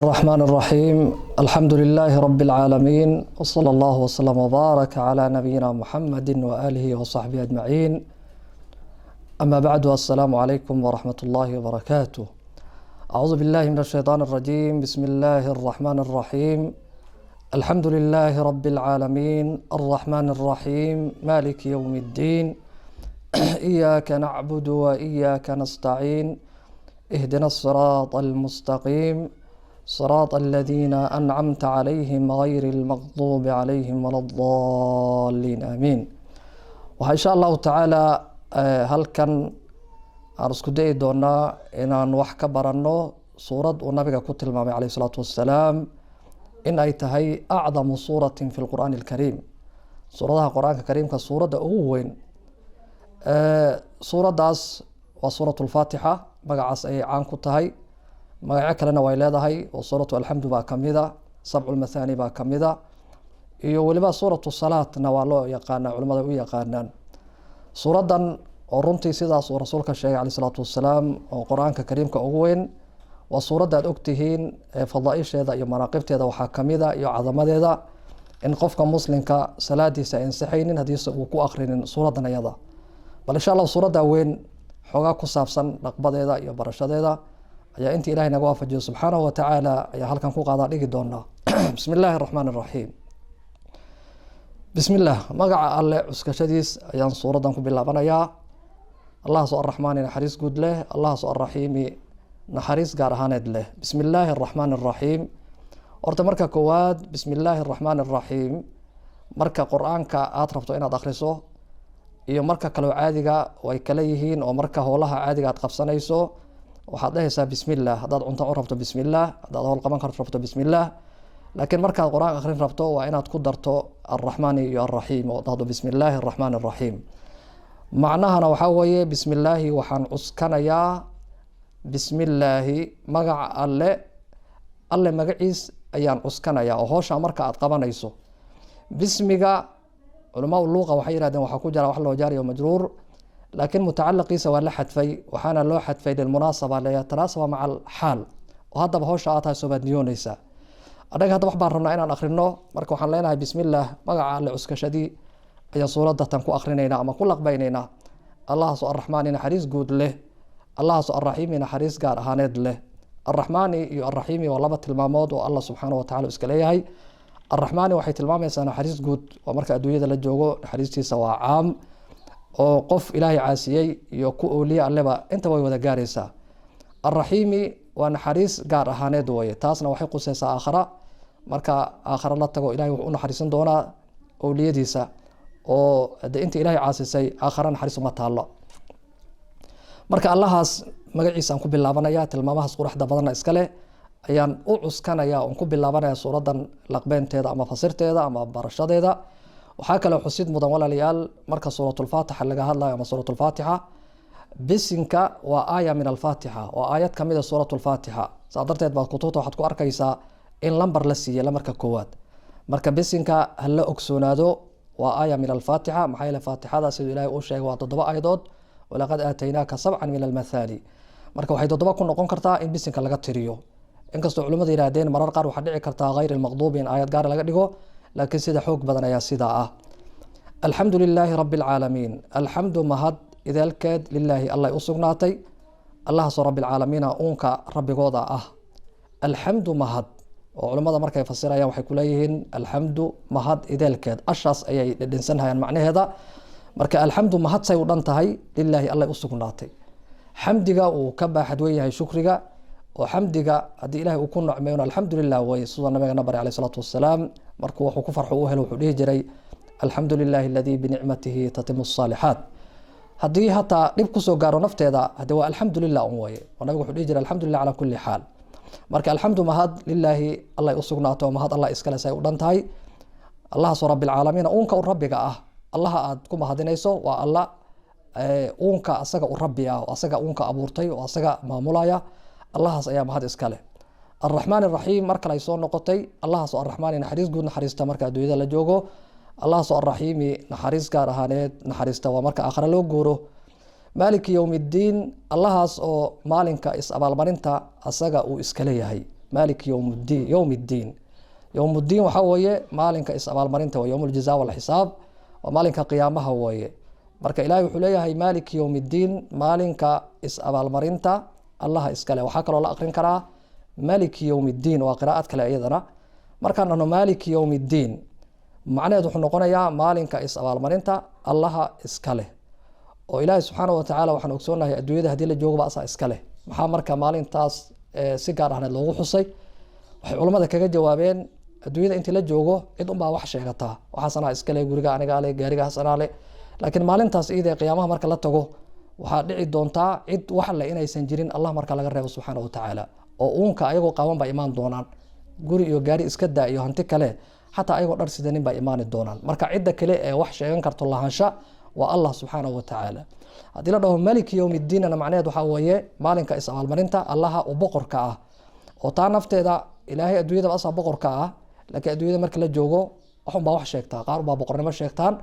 الرحمن الرحيم. الحمد لله رب العالمين، وصلى الله وسلم وبارك على نبينا محمد وآله وصحبه أجمعين. أما بعد، السلام عليكم ورحمة الله وبركاته. أعوذ بالله من الشيطان الرجيم. بسم الله الرحمن الرحيم. الحمد لله رب العالمين، الرحمن الرحيم، مالك يوم الدين. إياك نعبد وإياك نستعين. اهدنا الصراط المستقيم، صراط الذين أنعمت عليهم غير المغضوب عليهم ولا الضالين آمين. وإن شاء الله تعالى halkan aan isku dayi doonaa inaan wax ka baranno suurad uu nabiga ku tilmaamay calayhi salaatu wassalaam in ay tahay acdamu suuratin fi lqur'aani alkariim, suuradaha qur-aanka kariimka suuradda ugu weyn. suuraddaas waa suuratu lfaatixa, magacaas ayay caan ku tahay. magacyo kalena way leedahay oo suuratu alxamdu baa kamida, sabcu lmathani baa kamida, iyo weliba suuratu salaatna waa loo yaqaanaa, culimmada u yaqaanaan. suuraddan oo runtii sidaas uu rasuulka sheegay calayhi salaatu wassalaam oo qur-aanka kariimka ugu weyn, waa suuradda aad ogtihiin fadaaisheeda iyo manaaqibteeda waxaa kamida iyo cadamadeeda in qofka muslimka salaadiisa ay ansixaynin haddiise uu ku akrinin suuraddan ayada. bal insha allah suuradda weyn xoogaa ku saabsan dhaqbadeeda iyo barashadeeda ayaa intii ilahay naga waafajiyo subxaanahu watacaala ayaa halkan ku qaadaa dhigi doonaa. bismi illaahi araxmaan araxiim. bismi illaah, magaca alle cuskashadiis ayaan suuraddan ku bilaabanayaa. allahaasoo arraxmaani naxariis guud leh, allahaasoo arraxiimi naxariis gaar ahaaneed leh. bismi illaahi araxmaan araxiim. horta marka koowaad, bismi illaahi araxmaan araxiim marka qur-aanka aada rabto inaad akhriso iyo marka kaloo caadiga way kala yihiin. oo marka howlaha caadiga aad qabsanayso waxaad dhehaysaa bismi illah. haddaad cunto u rabto bismi illah, haddaad howl qaban karto rabto bismi illah. laakiin markaad qur-aan akhrin rabto waa inaad ku darto alraxmaani iyo alraxiim oo dhahdo bismi illaahi araxmaan araxiim. macnahana waxaa weeye bismi illaahi waxaan cuskanayaa bismi illaahi, magaca alle magaciis ayaan cuskanayaa. oo hooshaa marka aad qabanayso bismiga, culamaa luuqa waxay yihahdeen waxaa ku jira wax loo jaariyo majruur, laakiin mutacalaqiisa waa la xadfay, waxaana loo xadfay lilmunaasaba, liyatanaasaba maca alxaal. oo haddaba howsha aad tahay soo baad niyoonaysaa. anaga hadda wax baan rabnaa inaan akhrino, marka waxaan leenahay bismi illaah, magaca alle cuskashadii ayaan suuradda tan ku akhrinaynaa ama ku laqbaynaynaa. allahaasoo arraxmaani naxariis guud leh, allahaasoo arraxiimi naxariis gaar ahaaneed leh. arraxmaani iyo arraxiimi waa laba tilmaamood oo allah subxaana watacala iska leeyahay. arraxmaani waxay tilmaamaysaa naxariis guud, waa marka adduunyada la joogo naxariistiisa waa caam, oo qof ilaahay caasiyey iyo ku ooliye alleba intaba way wada gaaraysaa. arraxiimi waa naxariis gaar ahaaneed weye, taasna waxay quseysaa aakhara. marka aakhara la tago ilahay wuxuu u naxariisan doonaa owliyadiisa, oo de inta ilaahay caasisay aakhara naxariis uma taallo. marka allahaas magaciisa aan ku bilaabanaya, tilmaamahaas quruxda badanna iska leh ayaan u cuskanaya, on ku bilaabanaya suuraddan laqbeynteeda ama fasirteeda ama barashadeeda. waxaa kaloo xusid mudan walaalayaal, marka suuratulfaatixa laga hadlayo ama suuratulfaatixa, bisinka waa aaya min alfaatixa, waa aayad kamida suuratulfaatixa. saa darteed baad kutubta waxaad ku arkaysaa in lambar la siiyey lamarka koowaad. marka bisinka hala ogsoonaado waa aaya min alfaatixa, maxaa yeele faatixada siduu ilaahay uu sheegay waa 7 aayadood, walaqad aataynaaka 7 min almathani. marka waxay 7 ku noqon kartaa in bisinka laga tiriyo, inkastoo culimmada yidhahdeen marar qaar waxaa dhici kartaa hayr almaqduubi in aayad gaara laga dhigo, laakiin sida xoog badan ayaa sidaa ah. alxamdu lilaahi rabi alcaalamiin. alxamdu mahad idaalkeed lilaahi allay u sugnaatay, allahaasoo rabilcaalamiina uunka rabbigooda ah. alxamdu mahad, oo culimmada markay fasirayaan waxay kuleeyihiin alxamdu mahad idaalkeed, ashaas ayay dhedhensanhayaan macnaheeda. marka alxamdu mahad say u dhan tahay lilaahi allay u sugnaatay. xamdiga uu ka baaxad wen yahay shukriga, oo xamdiga haddii ilahay uu ku nocmeeyo alxamdu lilah way, sida nabigana bari alayh salaatu wassalaam markuu wuxuu ku farxo u helo wuxuu dhihi jiray alxamdu lilahi aladii binicmatihi tatimu الصaalixaat. haddii hataa dhib kusoo gaaro nafteeda hade waa alxamdu lilah un waye, oo nabigu wuxuu dhihi jiray alxamdu lilah calaa kuli xaal. marka alxamdu mahad lilaahi allay u sugnaato, oo mahad allah iskale say u dhan tahay. allahaasoo rabilcaalamiina uunka u rabbiga ah, allaha aad ku mahadinayso waa alla uunka asaga u rabbi ah, oo asaga uunka abuurtay, oo asaga maamulaya. allahaas ayaa mahad iska leh. arraxmaan araxiim mar kale ay soo noqotay, allahaasoo arraxmaani naxariis guud naxariista marka adduunyada la joogo, allahaasoo arraxiimi naxariis gaar ahaaneed naxariista waa marka aakhare loo guuro. maaliki yowm iddiin, allahaas oo maalinka is abaalmarinta asaga uu iska leeyahay, مالك يوم الدين يوم الدين وحوية مالك إسأبال مرنته ويوم الجزاء والحساب ومالك قيامها هوية marka ilaahay wuxuu leeyahay maalik yawmiddin maalinka is-abaal marinta allah iskale waxa kale oo la aqrin karaa maalik yawmiddin waa qiraa'ad kale iyadana markaan ano maalik yawmiddin macnaheedu wuxuu noqonayaa maalinka is-abaal marinta allah iskale oo ilaahay subxaanahu wa tacaala waxaan ogsoonahay adduunyada haddii la joogo ba asaa iskale maxaa marka maalintaas si gaar ahneed loogu xusay waxay culimmada kaga jawaabeen adduunyada intii la joogo cid unbaa wax sheegataa waxaasanaa iskale guriga anigaa le gaarigaas anaa le laakiin maalintaas iyada qiyaamaha marka la tago waxaa dhici doontaa cid wax le inaysan jirin allah marka laga reebo subxaanahu wa tacaala oo uunka ayagoo qaawan baa imaan doonaan guri iyo gaari iska daa iyo hanti kale xataa ayagoo dhar sidanin baa imaani doonaan marka cidda kale ee wax sheegan karto lahaansha waa allah subxaanahu wa tacaala haddii la dhaho maliki yawmiddiinna macnaheed waxaa weeye maalinka is-abaalmarinta allaha u boqorka ah oo taa nafteeda ilaahay adduunyada asaa boqorka ah laakiin adduunyada marka la joogo waxunbaa wax sheegtaa qaar unbaa boqornimo sheegtaan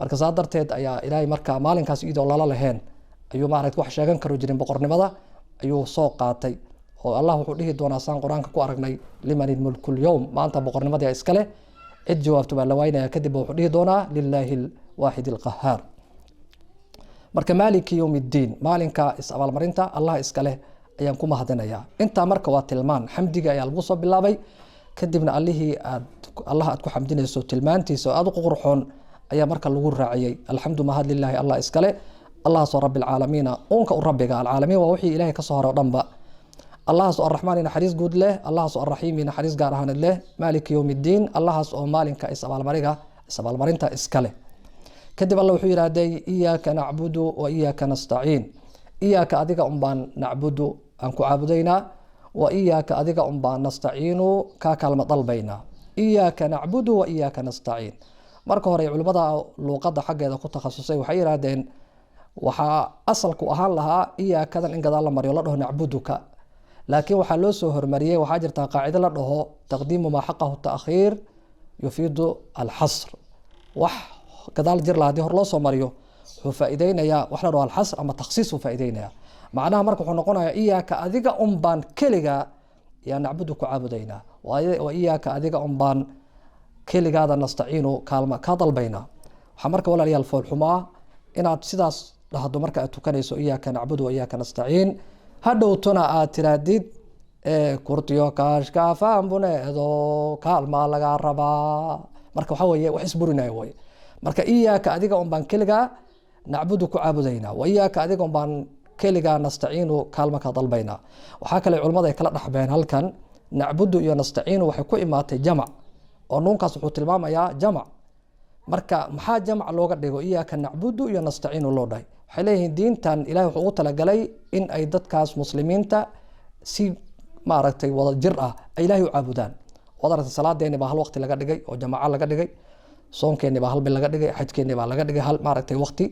marka saa darteed ayaa ilaahay marka maalinkaas iyadoo lala lahayn ayuu maaragtay wax sheegan karo jirin boqornimada ayuu soo qaatay oo allah wuxuu dhihi doonaa saan qur-aanka ku aragnay liman ilmulku lyawm maanta boqornimadii iskale cid jawaabto baa la waynaya kadib wuxuu dhihi doonaa lilaahi alwaaxid alqahaar marka maaliki yawmiddiin maalinka is-abaalmarinta allah iskale ayaan ku mahadinayaa intaa marka waa tilmaan xamdiga ayaa lagu soo bilaabay kadibna allah aad ku xamdinayso tilmaantiisa oo aad u qurxoon ayaa marka lagu raaciyay alxamdu mahad lilaahi allah iskale allahaasoo rabbi alcaalamiina uunka u rabbiga alcaalamiin waa wixii ilaahay kasoo hore o dhanba allahaas oo arraxmaani naxariis guud leh allahaas oo arraxiimi naxariis gaar ahaaneed leh maaliki yawmiddiin allahaas oo maalinka is-abaalmarinta iskale kadib alla wuxuu yidhaahday iyaaka nacbudu wa iyaaka nastaciin iyaaka adiga unbaan nacbudu aan ku caabudaynaa wa iyaaka adiga unbaan nastaciinu kaa kaalma dalbaynaa iyaaka nacbudu wa iyaaka nastaciin marka hore culimmada luuqadda xaggeeda ku takhasusay waxay yidhaahdeen waxaa asalku ahaan lahaa iyaakadan in gadaal la mariyo la dhaho nacbuduka laakiin waxaa loo soo hormariyey waxaa jirtaa qaacido la dhaho taqdiimu maa xaqahu ta'khiir yufiidu alxasr wax gadaal jir laha hadii hor loo soo mariyo wuxuu faa'iideynayaa wax la dhaho alxasr ama takhsiis uu faa'iideynaya macnaha marka wuxuu noqonayaa iyaaka adiga unbaan keliga yaa nacbudu ku caabudaynaa wa iyaaka adiga unbaan keligaada nastaciinu kaalma kaa dalbaynaa waxaa marka walaalayaal foolxumaa inaad sidaas dhahdo marka aad tukanayso iyaaka nacbudu wa iyaaka nastaciin hadhowtona aad tiraadid kurtiyo kaashka faanbuneedo kaalmaa lagaa rabaa marka waxaa weeye wax isburinaya way marka iyaaka adiga unbaan keligaa nacbudu ku caabudaynaa wa iyaaka adiga unbaan keligaa nastaciinu kaalma kaa dalbaynaa waxaa kale culimmada ay kala dhaxbeen halkan nacbudu iyo nastaciinu waxay ku imaatay jamac oo nuunkaas wuxuu tilmaamayaa jamac marka maxaa jamac looga dhigo iyaaka nacbudu iyo nastaciinu loo dhahay waxay leeyihiin diintan ilahay wuxuu ugu talagalay in ay dadkaas muslimiinta si maaragtay wada jir ah ay ilaahay u caabudaan waad aragtay salaadeeni baa hal waqti laga dhigay oo jamaco laga dhigay soonkeeni baa hal bil laga dhigay xajkeeni baa laga dhigay hal maaragtay waqti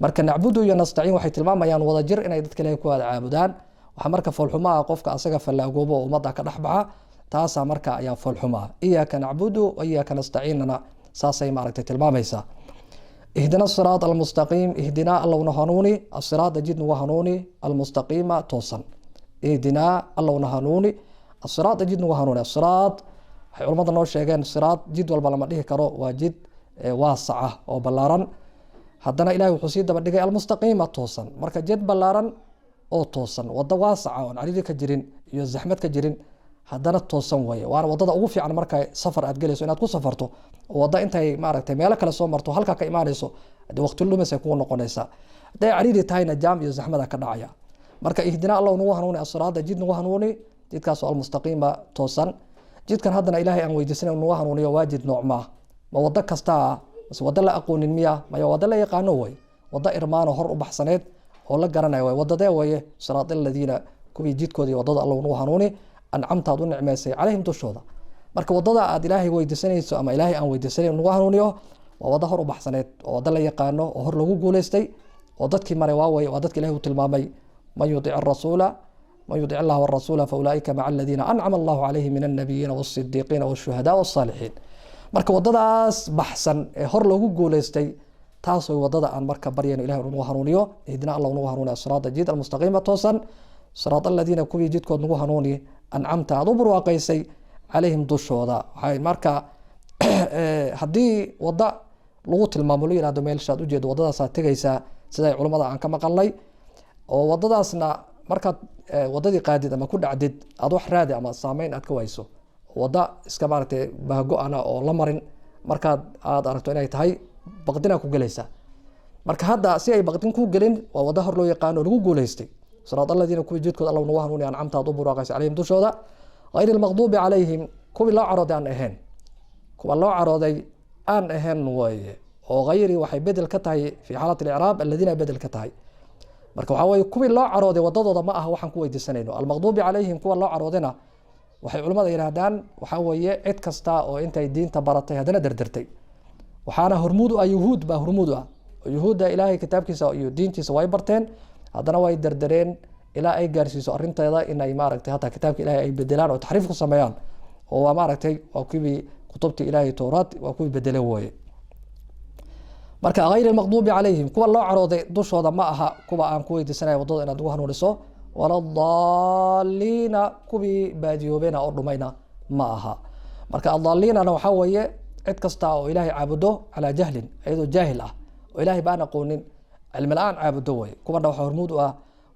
marka nacbudu iyo nastaciin waxay tilmaamayaan wada jir inay dadka ilaahay ku wada caabudaan waxaa marka foolxumaa qofka asaga fallaagoobo oo ummadda ka dhexbaxa taasaa marka ayaa foolxumaa iyaaka nacbudu wa iyaaka nastaciinana saasay maaragtay tilmaamaysaa ihdina asiraat almustaqiim ihdinaa allowna hanuuni asiraada jid nagu hanuuni almustaqiima toosan ihdinaa allowna hanuuni asiraada jid nagu hanuuni asiraad waxay culimmada noo sheegeen siraad jid walba lama dhihi karo waa jid waasaca oo ballaaran haddana ilahay wuxuu sii daba dhigay almustaqiima toosan marka jid ballaaran oo toosan wado waasaca oon cariiri ka jirin iyo zaxmad ka jirin haddana toosan weeye waana wadada ugu fiican marka safar aad gelayso inaad ku safarto oo wada intay maaragtay meelo kale soo marto halkaa ka imaanayso hadii waqti lumis ay kugu noqonaysaa hadday cariiri tahayna jaam iyo zaxmada ka dhacaya marka ihdina allahu nagu hanuuni asiraada jid nagu hanuuni jidkaasoo almustaqiima toosan jidkan haddana ilaahay aan weydiisanay nagu hanuuniyo waa jid noocmaa ma wado kastaa mase wado la aqoonin miya maya wado la yaqaano wey wado irmaano hor u baxsaneed oo la garanaya way wadadee weeye siraad aladiina kuwii jidkoodii wadada allahu nagu hanuuni ancamtaad u nicmaysay calayhim dushooda marka wadada aad ilaahay weydiisanayso ama ilaahay aan weydiisanayn nagu hanuuniyo waa wado hor u baxsaneed oo wado la yaqaano oo hor lagu guuleystay oo dadkii maray waaweye waa dadka ilahay uu tilmaamay man yudic arasuula man yudic allah warasuula faulaaika maca aladiina ancama allahu calayhim min annabiyiina waasidiiqiina washuhadaa wasaalixiin marka wadadaas baxsan ee hor lagu guuleystay taas way wadada aan marka baryayno ilahay nagu hanuuniyo ihdina allah nagu hanuuniyo asiraada jid almustaqiima toosan صراط الذين كوي جدكود نغو هنوني أنعمت أضبر وقيسي عليهم دشودا هاي marka hadii wada lagu tilmaamo yiraahdo meelshaad u jeedo wadadaas aad tagaysaa sida culimada aan ka maqalnay oo wadadaasna marka wadadii qaadid ama ku dhacdid aad wax raadi ama saameyn aad ka wayso wada iska maartay baago ana oo la marin marka aad aragto inay tahay baqdina ku galaysa marka hadda si ay baqdin ku galin waa wada hor loo yaqaan oo lagu guuleystay صراط الذين كوي جدكود الله نواه نوني أنعمت أضبر وقيس عليهم دشودا غير المغضوب عليهم كوي لا عرض عن أهين كوي الله عرضي أن أهين وي وغيري وحي بدل كتاي في حالة الإعراب الذين بدل كتاي مركو حواي كوي لا عرضي وضضض ما أهو وحن كوي دسنينو المغضوب عليهم كوي الله عرضنا وحي علماء يرهدان وحواي عد كستا وإنت الدين تبرتي هدنا دردرتي وحانا هرمود يهود با هرمود يهود إلهي كتاب كيسا دين تيسا وايبرتين haddana way dardareen ilaa ay gaarsiiso arinteeda in ay maaragtay hataa kitaabka ilaahay ay bedelaan oo taxriif ku sameeyaan oo waa maaragtay waa kuwii kutubta ilaahay tawraat waa kuwii bedele weeye marka غير المغضوب عليهم kuwa loo carooday dushooda ma aha kuwa aan ku weydiisanayo wadada inaad ugu hanuuniso wala daalliina kuwii baadiyoobena oo dhumayna ma aha marka adaalliinana waxaa weeye cid kasta oo ilaahay caabudo calaa jahlin iyadoo jaahil ah oo ilaahay baan aqoonin علم الآن عابدوا وي كمان ده هرمود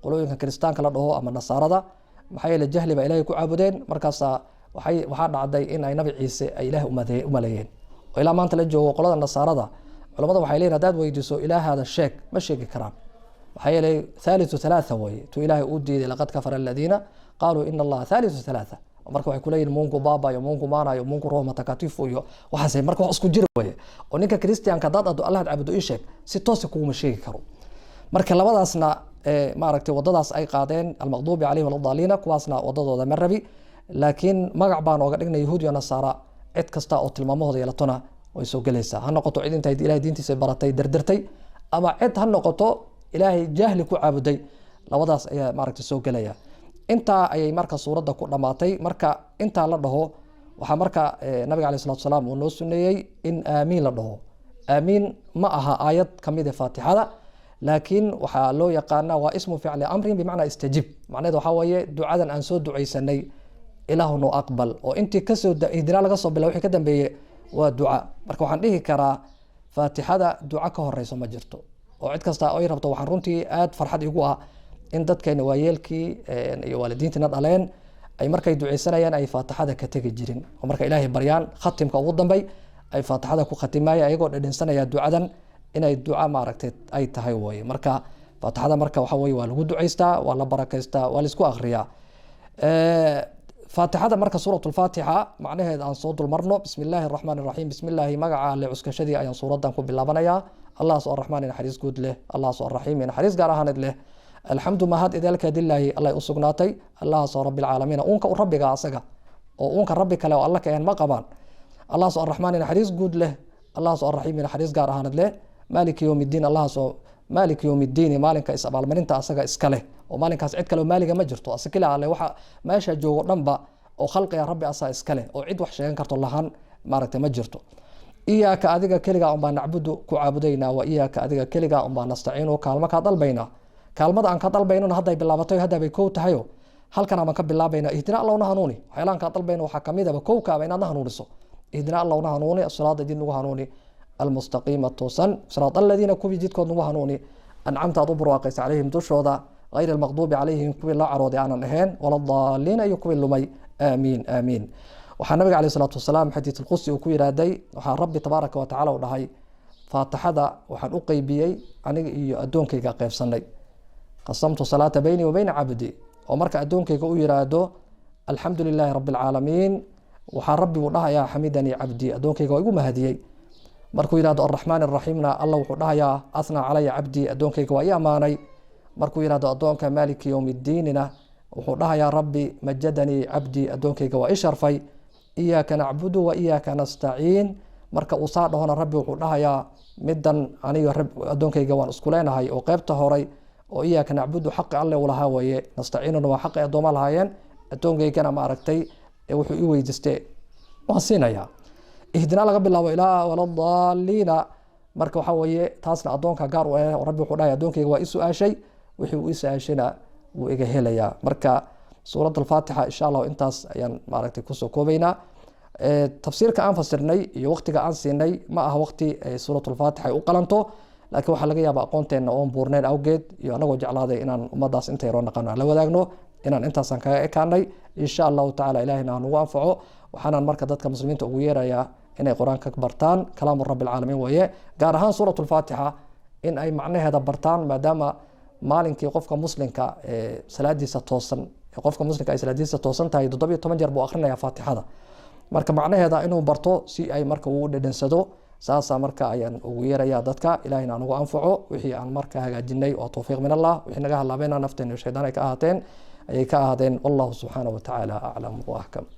قولوا إن كريستان كلا ده أما النصارى محيي الجهل بإلهي كعابدين مركز وحنا عدي إن أي نبي عيسى أي إله أملايين وإلى ما أنت لجوا قولوا النصارى ده علماء وحيلين هذا ويدسوا إله هذا الشيك مش شيك كرام محيي ثالث ثلاثة وي تو إله أودي لقد كفر الذين قالوا إن الله ثالث ثلاثة marka waxay kuleeyeen moonku baaba iyo moonku maana iyo moonku rooma takatifu iyo waxaasay marka wax isku jir way oo ninka kristiyaanka dad adu Allah caabudo ii sheeg si toos ku ma sheegi karo marka labadaasna maaragtay wadadaas ay qaadeen al-maghdubi alayhim wal-dhalina kuwaasna wadadooda marabi laakiin magac baan ooga dhignay yahuud iyo nasaara cid kasta oo tilmaamahooda yeelatona way soo galaysaa ha noqoto cid intay ilaahay diintiisa baratay dardartay ama cid ha noqoto ilaahay jahli ku caabuday labadaas ayaa maaragtay soo galaya inta ayay marka suurada ku dhamaatay marka inta la dhaho waxa marka nabiga kaleey salaatu salaam uu noo suneeyay in aamiin la dhaho aamiin ma aha aayad kamid ah faatixada laakiin waxa loo yaqaana waa ismu ficli amrin bimaana istajib macnaheedu waxa weeye ducadan aan soo duceysanay ilaahu noo aqbal oo intii ka soo idina laga soo bilaw wixii ka dambeeyay waa duca marka waxaan dhihi karaa faatixada duca ka horeyso ma jirto oo cid kasta ay rabto waxaan runtii aad farxad igu ah in dadkeena waayeelkii iyo waalidiintina dhaleen ay markay duceysanayaan ay faatixada ka tagi jirin oo marka ilaahay baryaan khatimka ugu dambay ay faatixada ku khatimaayaan ayagoo dhadhansanaya ducadan inay duca maaragtay ay tahay way marka faatixada marka waxa way waa lagu duceystaa waa la barakaystaa waa la isku akhriyaa faatixada marka suuratul faatiha macnaheedu aan soo dulmarno bismillaahir rahmaanir rahiim bismillaahi magaca alle cuskashadii ayaan suuradan ku bilaabanayaa allah soo rahmaan naxariis guud leh allah soo rahiim naxariis gaar ahaanad leh الحمد ما هاد إذا لله الله أسقناتي الله صار رب العالمين أونك ربك أسقى أونك ربك لو الله كأن ما قبان الله صار الرحمن الحريص جود له الله صار الرحيم الحريص قار هاند له مالك يوم الدين الله صار مالك يوم الدين مالك إسبال من أنت أسقى إسكاله ومالك أسعد كلو مالك ما جرته أسكله على وح ماشى جو نبأ أو خلق يا ربي أسا إسكاله أو عد وحشة ينكرت اللهان مارك ما جرته إياك أذيك كلجا أم بنعبد كعبدينا وإياك أذيك كلجا أم بنستعين وكلامك هذا البينا kaalmada aan ka dalbaynona hadday bilaabatay hadda bay koow tahayo halkan aan ka bilaabayna ihdina allahna hanuuni waxaan ka dalbayno waxa kamid ah koowkaaba inaad hanuuniso ihdina allahna hanuuni as-salaada diin ugu hanuuni al-mustaqima tusan salaat alladina kubi jidkood ugu hanuuni an'amta adubur waqis alayhim dushooda غير المغضوب عليهم kuwi la caroodi aanan ahayn wala daalliina iyo kuwi lumay aamiin aamiin waxa nabiga kaleey salaatu wasalaam xadiis al-qudsi uu ku yiraahday waxa rabbi tabaaraka wa tacaala u dhahay faatixada waxaan u qaybiyay aniga iyo adoonkayga qaybsanay قسمت صلاة بيني وبين عبدي ومرك أدونك يقول يرادو الحمد لله رب العالمين وحربي والله يا حميدني عبدي أدونك يقول مهدي مركو يرادو الرحمن الرحيم الله والله يا أثنى علي عبدي أدونك يقول يا ماني مركو يرادو أدونك مالك يوم الدين والله يا ربي مجدني عبدي أدونك يقول إشرفي إياك نعبد وإياك نستعين مرك أصاد هنا ربي والله يا مدن أنا رب أدونك يقول أسكولين هاي وقيبته هوري وإياك نعبد حق الله ولا هواية نستعيننا وحق أدوم الهايين أتونجي كان ما أركتي وحي ويجستي وحسينا يا إهدنا لقب الله وإله ولا الضالين مركو حواية تاسنا أدونك قار وربي حدايا أدونك وإسوا شيء وحي وإسوا شيء wuu iga helayaa. Marka suuradda alfaatixa insha allah intaas ayaan maaragtay kusoo koobaynaa. Tafsiirka aan fasirnay iyo waqtiga aan siinay ma aha waqti suuratulfaatixa ay u qalanto, laakiin waxaa laga yaabaa aqoonteena oon buurnayn awgeed iyo anagoo jeclaaday inaan ummadaas inta yaroo naqano aan la wadaagno, inaan intaasaan kaga ekaanay. insha allahu tacaala ilaahina nagu anfaco. waxaanaan marka dadka muslimiinta ugu yeerayaa inay qur-aanka bartaan, kalaamu rabbi alcaalamiin weeye, gaar ahaan suuratulfaatixa in ay macnaheeda bartaan, maadaama maalinkii qofka muslimka salaadiisa toosan qofka muslimka ay salaadiisa toosan tahay 17 jeer buu akhrinayaa faatixada. marka macnaheeda inuu barto si ay marka uu dhadhansado. saasa marka ayaan ugu yeerayaa dadka, ilaahina nagu anfaco. wixii aan marka hagaajinay waa tawfiiq min allah, wixii naga halaabeena nafteena iyo shaydaan ay ka ahaadeen wallahu subxaanahu wa tacaala aclam wa ahkam.